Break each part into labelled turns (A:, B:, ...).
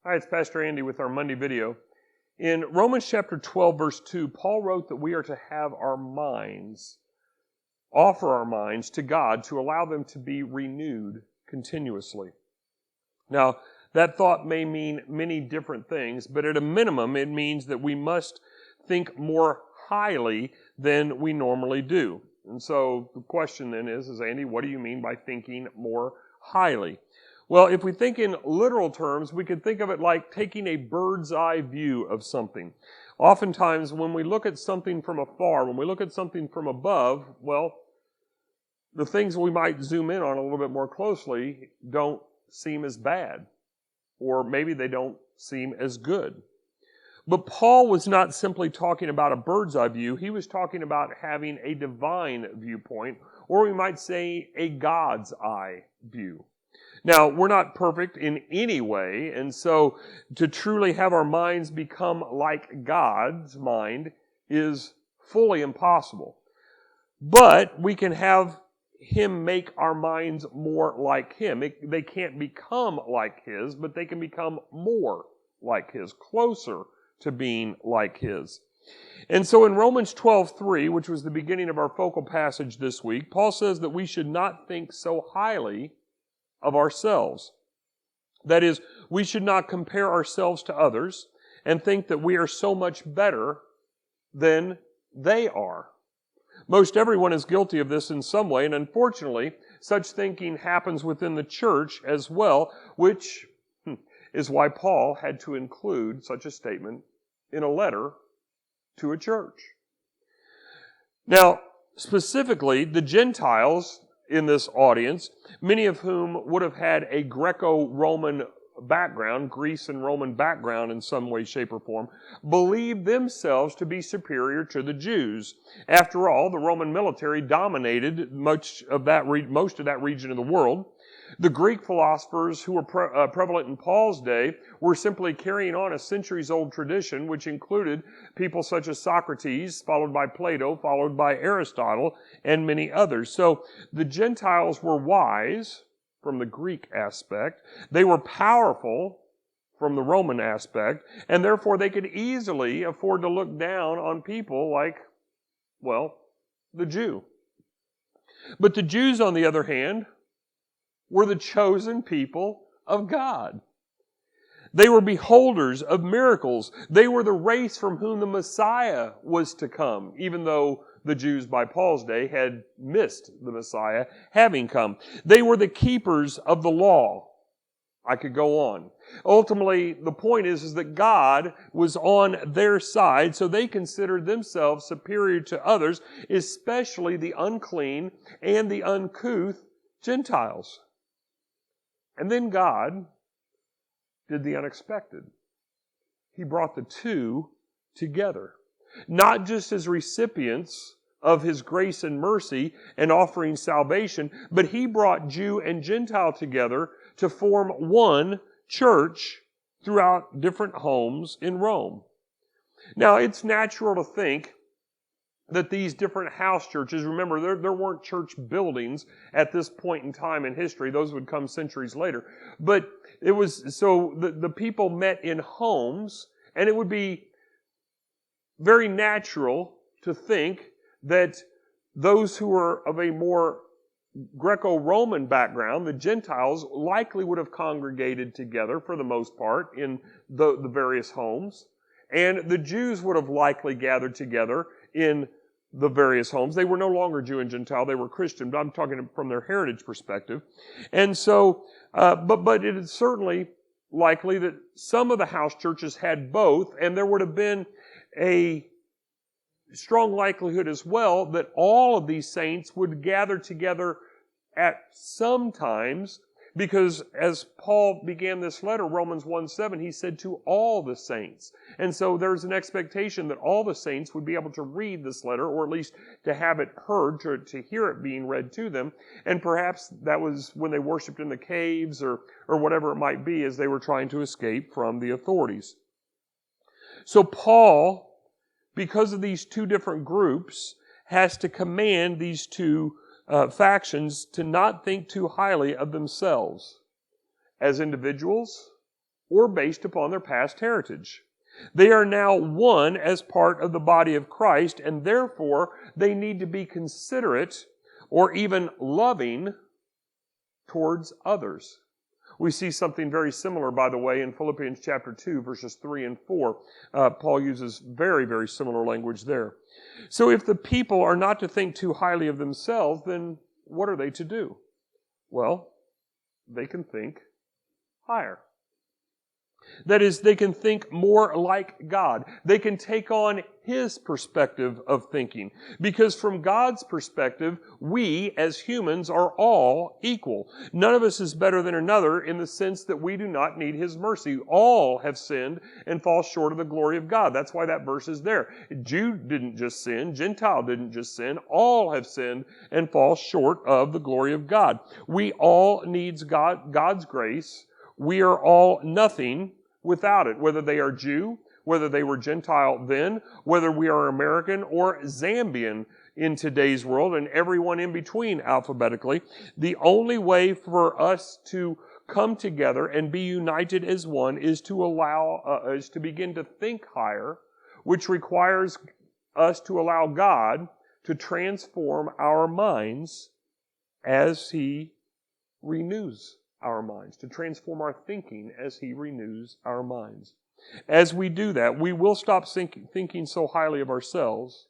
A: Hi, it's Pastor Andy with our Monday video. In Romans chapter 12, verse 2, Paul wrote that we are to have our minds, offer our minds to God to allow them to be renewed continuously. Now, that thought may mean many different things, but at a minimum, it means that we must think more highly than we normally do. And so the question then is Andy, what do you mean by thinking more highly? Well, if we think in literal terms, we could think of it like taking a bird's eye view of something. Oftentimes, when we look at something from afar, when we look at something from above, well, the things we might zoom in on a little bit more closely don't seem as bad, or maybe they don't seem as good. But Paul was not simply talking about a bird's eye view. He was talking about having a divine viewpoint, or we might say a God's eye view. Now, we're not perfect in any way, and so to truly have our minds become like God's mind is fully impossible. But we can have Him make our minds more like Him. They can't become like His, but they can become more like His, closer to being like His. And so in Romans 12:3, which was the beginning of our focal passage this week, Paul says that we should not think so highly of ourselves. That is, we should not compare ourselves to others and think that we are so much better than they are. Most everyone is guilty of this in some way, and unfortunately, such thinking happens within the church as well, which is why Paul had to include such a statement in a letter to a church. Now, specifically, the Gentiles in this audience, many of whom would have had a Greco-Roman background, Greece and Roman background in some way, shape, or form, believed themselves to be superior to the Jews. After all, the Roman military dominated most of that region of the world. The Greek philosophers who were prevalent in Paul's day were simply carrying on a centuries-old tradition, which included people such as Socrates, followed by Plato, followed by Aristotle, and many others. So the Gentiles were wise from the Greek aspect. They were powerful from the Roman aspect, and therefore they could easily afford to look down on people like, well, the Jew. But the Jews, on the other hand, were the chosen people of God. They were beholders of miracles. They were the race from whom the Messiah was to come, even though the Jews by Paul's day had missed the Messiah having come. They were the keepers of the law. I could go on. Ultimately, the point is that God was on their side, so they considered themselves superior to others, especially the unclean and the uncouth Gentiles. And then God did the unexpected. He brought the two together, not just as recipients of His grace and mercy and offering salvation, but He brought Jew and Gentile together to form one church throughout different homes in Rome. Now, it's natural to think that these different house churches, remember, there weren't church buildings at this point in time in history. Those would come centuries later. But it was, so the people met in homes, and it would be very natural to think that those who were of a more Greco-Roman background, the Gentiles, likely would have congregated together for the most part in the various homes. And the Jews would have likely gathered together in the various homes. They were no longer Jew and Gentile, they were Christian, but I'm talking from their heritage perspective. And so, but it is certainly likely that some of the house churches had both, and there would have been a strong likelihood as well that all of these saints would gather together at some times, because as Paul began this letter, Romans 1:7, he said to all the saints. And so there's an expectation that all the saints would be able to read this letter, or at least to have it heard, to hear it being read to them. And perhaps that was when they worshiped in the caves or whatever it might be as they were trying to escape from the authorities. So Paul, because of these two different groups, has to command these two factions to not think too highly of themselves as individuals or based upon their past heritage. They are now one as part of the body of Christ, and therefore they need to be considerate or even loving towards others. We see something very similar, by the way, in Philippians chapter 2, verses 3 and 4. Paul uses very, very similar language there. So if the people are not to think too highly of themselves, then what are they to do? Well, they can think higher. That is, they can think more like God. They can take on His perspective of thinking. Because from God's perspective, we as humans are all equal. None of us is better than another in the sense that we do not need His mercy. All have sinned and fall short of the glory of God. That's why that verse is there. Jew didn't just sin. Gentile didn't just sin. All have sinned and fall short of the glory of God. We all need God's grace. We are all nothing without it, whether they are Jew, whether they were Gentile then, whether we are American or Zambian in today's world, and everyone in between alphabetically. The only way for us to come together and be united as one is to begin to think higher, which requires us to allow God to transform our minds as He renews our minds, to transform our thinking as He renews our minds. As we do that, we will stop thinking so highly of ourselves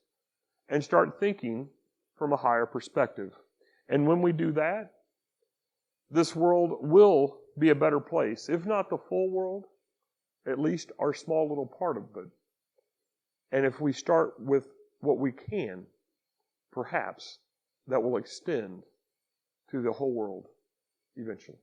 A: and start thinking from a higher perspective. And when we do that, this world will be a better place. If not the full world, at least our small little part of it. And if we start with what we can, perhaps that will extend to the whole world eventually.